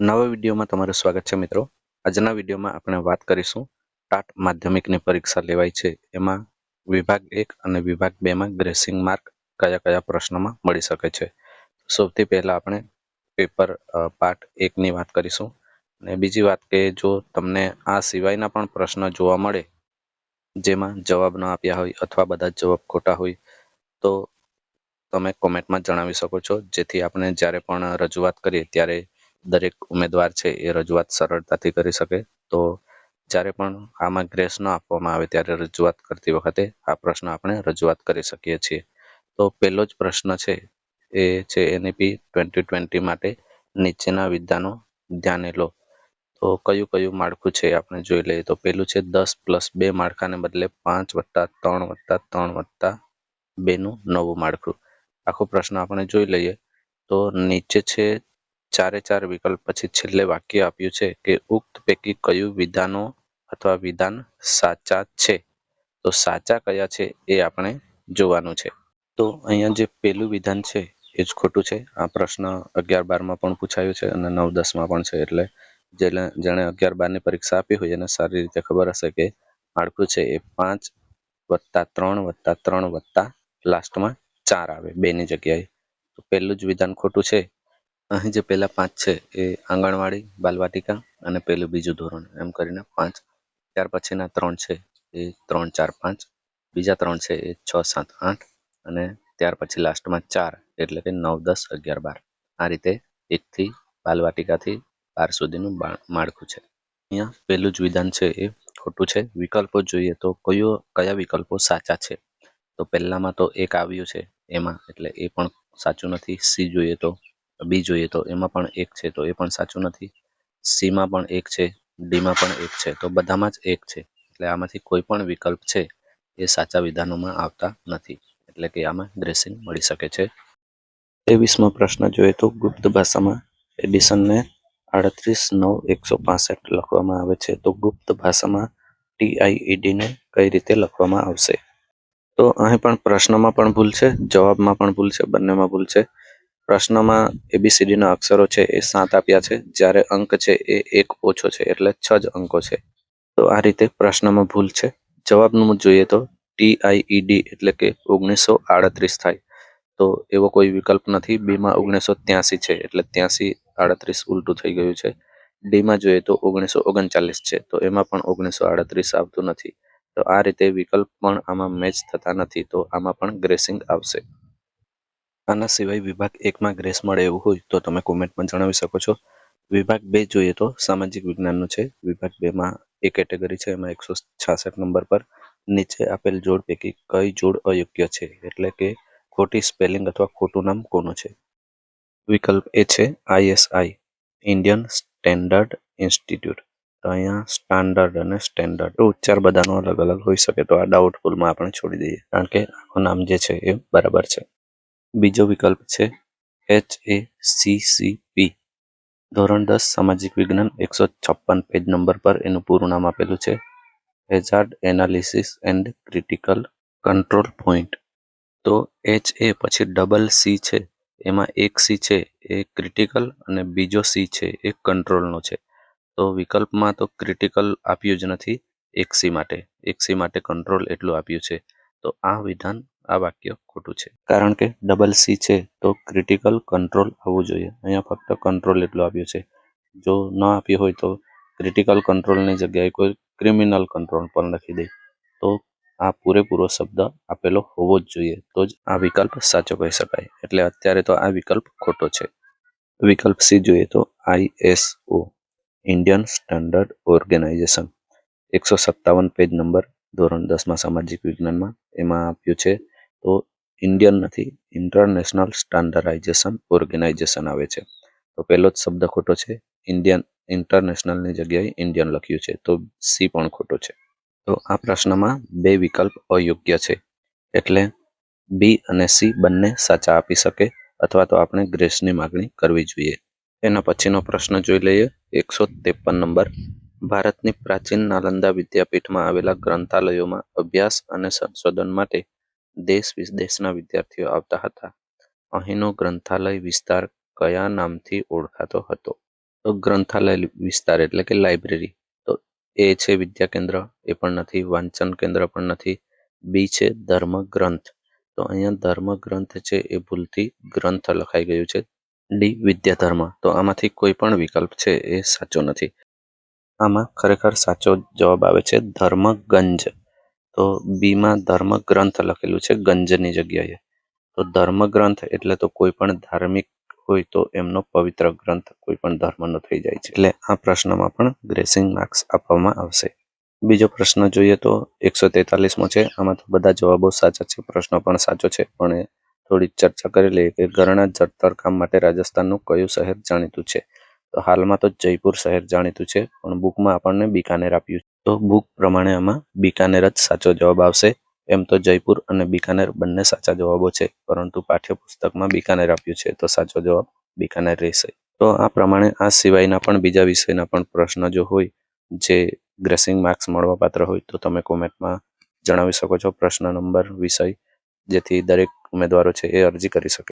નવા વિડીયોમાં તમારું સ્વાગત છે મિત્રો. આજના વિડીયોમાં આપણે વાત કરીશું ટાટ માધ્યમિકની પરીક્ષા લેવાય છે એમાં વિભાગ 1 અને વિભાગ 2 માં ગ્રેસિંગ માર્ક કયા કયા પ્રશ્નોમાં મળી શકે છે. સૌથી પહેલા આપણે પેપર પાર્ટ 1 ની વાત કરીશું અને બીજી વાત કે જો તમને આ સિવાયના પણ પ્રશ્ન જોવા મળે જેમાં જવાબ ન આપ્યા હોય અથવા બધા જ જવાબ ખોટા હોય તો તમે કોમેન્ટમાં જણાવી શકો છો, જેથી આપણે જ્યારે પણ રજૂઆત કરીએ ત્યારે દરેક ઉમેદવાર છે એ રજૂઆત સરળતાથી કરી શકે. તો જ્યારે પણ આમાં ગ્રેસ ન આપવામાં આવે ત્યારે રજૂઆત કરતી વખતે આ પ્રશ્ન આપણે રજૂઆત કરી શકીએ છીએ. તો પહેલો જ પ્રશ્ન છે એ છે NEP 2020 માટે નીચેના વિધાનો ધ્યાને લો. તો કયું કયું માળખું છે આપણે જોઈ લઈએ. તો પહેલું છે 10+2 માળખાને બદલે 5+3+2 નું નવું માળખું. આખો પ્રશ્ન આપણે જોઈ લઈએ. તો નીચે છે 4 વિકલ્પ, પછી છેલ્લે વાક્ય આપ્યું છે કે ઉક્ત પૈકી કયું વિધાનો અથવા વિધાન સાચા છે. તો સાચા કયા છે એ આપણે જોવાનું છે. તો અહીંયા જે પહેલું વિધાન છે એ જ ખોટું છે. આ પ્રશ્ન 11-12 માં પણ પૂછાયું છે અને 9-10 માં પણ છે. એટલે જેણે 11-12 ની પરીક્ષા આપી હોય એને સારી રીતે ખબર હશે કે માળખું છે એ 5+3+3 લાસ્ટમાં 4 આવે 2 ની જગ્યાએ. તો પહેલું જ વિધાન ખોટું છે. અહીં જે પહેલા 5 છે એ આંગણવાડી, બાલવાટિકા અને પહેલું બીજું ધોરણ એમ કરીને 5. ત્યાર પછીના 3 છે એ 3, 4, 5. બીજા 3 છે એ 6, 7, 8 અને ત્યાર પછી લાસ્ટમાં 4 એટલે કે 9, 10, 11, 12. આ રીતે 1 થી બાલવાટિકાથી 12 સુધીનું માળખું છે. અહીંયા પહેલું જ વિધાન છે એ ખોટું છે. વિકલ્પો જોઈએ તો કયા વિકલ્પો સાચા છે. તો પહેલામાં તો 1 આવ્યું છે એમાં, એટલે એ પણ સાચું નથી. બી જોઈએ તો એમાં પણ 1 છે તો એ પણ સાચું નથી. સીમાં પણ 1 છે, ડીમાં પણ 1 છે, તો બધામાં જ 1 છે. એટલે આમાંથી કોઈ પણ વિકલ્પ છે એ સાચા વિધાનોમાં આવતા નથી. એટલે કે આમાં ગ્રેસિંગ મળી શકે છે. 23મો પ્રશ્ન જોઈએ તો ગુપ્ત ભાષામાં એડિશનને 38-9-165 લખવામાં આવે છે. તો ગુપ્ત ભાષામાં TIED ને કઈ રીતે લખવામાં આવશે. તો અહીં પણ પ્રશ્નમાં પણ ભૂલ છે, જવાબમાં પણ ભૂલ છે, બંનેમાં ભૂલ છે. પ્રશ્નમાં ABCD ના અક્ષરો છે એ 7 આપ્યા છે, જ્યારે અંક છે એ 1 ઓછો છે, એટલે 6 જ અંકો છે. તો આ રીતે પ્રશ્નમાં ભૂલ છે. જવાબનું જોઈએ તો TIED એટલે કે 1938 થાય. તો એવો કોઈ વિકલ્પ નથી. બીમાં 1983 છે એટલે 83-38 ઉલટું થઈ ગયું છે. ડીમાં જોઈએ તો 1939 છે તો એમાં પણ 1938 આવતું નથી. તો આ રીતે વિકલ્પ પણ આમાં મેચ થતા નથી. તો આમાં પણ ગ્રેસિંગ આવશે. આના સિવાય વિભાગ 1 માં ગ્રેસ મળે એવું હોય તો તમે કોમેન્ટમાં જણાવી શકો છો. વિભાગ 2 જોઈએ તો સામાજિક વિજ્ઞાનનું છે. વિભાગ 2 માં એ કેટેગરી છે, એમાં 166 નંબર પર નીચે આપેલ જોડ પૈકી કઈ જોડ અયોગ્ય છે, એટલે કે ખોટી સ્પેલિંગ અથવા ખોટું નામ કોનું છે. વિકલ્પ એ છે ISI, ઇન્ડિયન સ્ટેન્ડર્ડ ઇન્સ્ટિટ્યૂટ. તો અહીંયા સ્ટાન્ડર્ડ અને સ્ટેન્ડર્ડ ઉચ્ચાર બધાનો અલગ અલગ હોઈ શકે. તો આ ડાઉટફુલમાં આપણે છોડી દઈએ, કારણ કે આખું નામ જે છે એ બરાબર છે. બીજો વિકલ્પ છે HACCP, ધોરણ 10 સામાજિક વિજ્ઞાન, 156 પેજ નંબર પર એનું પૂરું નામ આપેલું છે hazard analysis and critical control point. તો HA પછી ડબલ C છે, એમાં એક C છે એ ક્રિટિકલ અને બીજો C છે એ કંટ્રોલનો છે. તો વિકલ્પમાં તો ક્રિટિકલ આપ્યું જ નથી એક C માટે કંટ્રોલ એટલું આપ્યું છે. તો આ વાક્ય ખોટું છે, કારણ કે ડબલ C છે તો ક્રિટિકલ કંટ્રોલ આવવું જોઈએ. અહીંયા ફક્ત કંટ્રોલ એટલું આપ્યું છે. જો ન આપ્યું હોય તો ક્રિટિકલ કંટ્રોલની જગ્યાએ કોઈ ક્રિમિનલ કંટ્રોલ પણ લખી દે. તો આ પૂરેપૂરો શબ્દ આપેલો હોવો જ જોઈએ, તો જ આ વિકલ્પ સાચો કહી શકાય. એટલે અત્યારે તો આ વિકલ્પ ખોટો છે. વિકલ્પ C જોઈએ તો ISO, Indian standard organization, 157 page number, ધોરણ 10 માં સામાજિક વિજ્ઞાનમાં એમાં આપ્યું છે. તો ઇન્ડિયન નથી, ઇન્ટરનેશનલ સ્ટાન્ડર્ડાઇઝેશન ઓર્ગેનાઇઝેશન આવે છે. તો પહેલો જ શબ્દ ખોટો છે. ઇન્ટરનેશનલની જગ્યાએ ઇન્ડિયન લખ્યું છે, તો C પણ ખોટો છે. તો આ પ્રશ્નમાં 2 વિકલ્પ અયોગ્ય છે, એટલે B અને C બંને સાચા આપી શકે અથવા તો આપણે ગ્રેસની માગણી કરવી જોઈએ. એના પછીનો પ્રશ્ન જોઈ લઈએ. 153 નંબર, ભારતની પ્રાચીન નાલંદા વિદ્યાપીઠમાં આવેલા ગ્રંથાલયોમાં અભ્યાસ અને સંશોધન માટે દેશ વિદેશના વિદ્યાર્થીઓ આવતા હતા. અહીંનો ગ્રંથાલય વિસ્તાર કયા નામથી ઓળખાતો હતો. તો ગ્રંથાલય વિસ્તાર એટલે કે લાઇબ્રેરી. તો એ છે વિદ્યા કેન્દ્ર, એ પણ નથી. વાંચન કેન્દ્ર પણ નથી. બી છે ધર્મ ગ્રંથ. તો અહીંયા ધર્મ ગ્રંથ છે એ ભૂલથી ગ્રંથ લખાઈ ગયું છે. ડી વિદ્યાધર્મ. તો આમાંથી કોઈ પણ વિકલ્પ છે એ સાચો નથી. આમાં ખરેખર સાચો જવાબ આવે છે ધર્મગંજ. તો બીમાં ધર્મ ગ્રંથ લખેલું છે ગંજની જગ્યાએ. તો ધર્મગ્રંથ એટલે તો કોઈ પણ ધાર્મિક હોય તો એમનો પવિત્ર ગ્રંથ કોઈ પણ ધર્મનો થઈ જાય છે. એટલે આ પ્રશ્નમાં પણ ગ્રેસિંગ માર્ક્સ આપવામાં આવશે. બીજો પ્રશ્ન જોઈએ તો 143મો છે. આમાં તો બધા જવાબો સાચા છે, પ્રશ્ન પણ સાચો છે, પણ થોડી ચર્ચા કરી લઈએ કે ઘરના જડતર કામ માટે રાજસ્થાનનું કયું શહેર જાણીતું છે. તો હાલમાં તો જયપુર શહેર જાણીતું છે, પણ બુકમાં આપણને બિકાનેર આપ્યું. તો બુક પ્રમાણે આમાં બિકાનેર જ સાચો જવાબ આવશે. એમ તો જયપુર અને બિકાનેર બંને સાચા જવાબો છે, પરંતુ પાઠ્યપુસ્તકમાં બિકાનેર આપ્યું છે, તો સાચો જવાબ બિકાનેર રહેશે. તો આ પ્રમાણે આ સિવાયના પણ બીજા વિષયના પણ પ્રશ્ન જો હોય જે ગ્રેસિંગ માર્ક્સ મળવાપાત્ર હોય તો તમે કોમેન્ટમાં જણાવી શકો છો પ્રશ્ન નંબર, વિષય, જેથી દરેક ઉમેદવારો છે એ અરજી કરી શકે.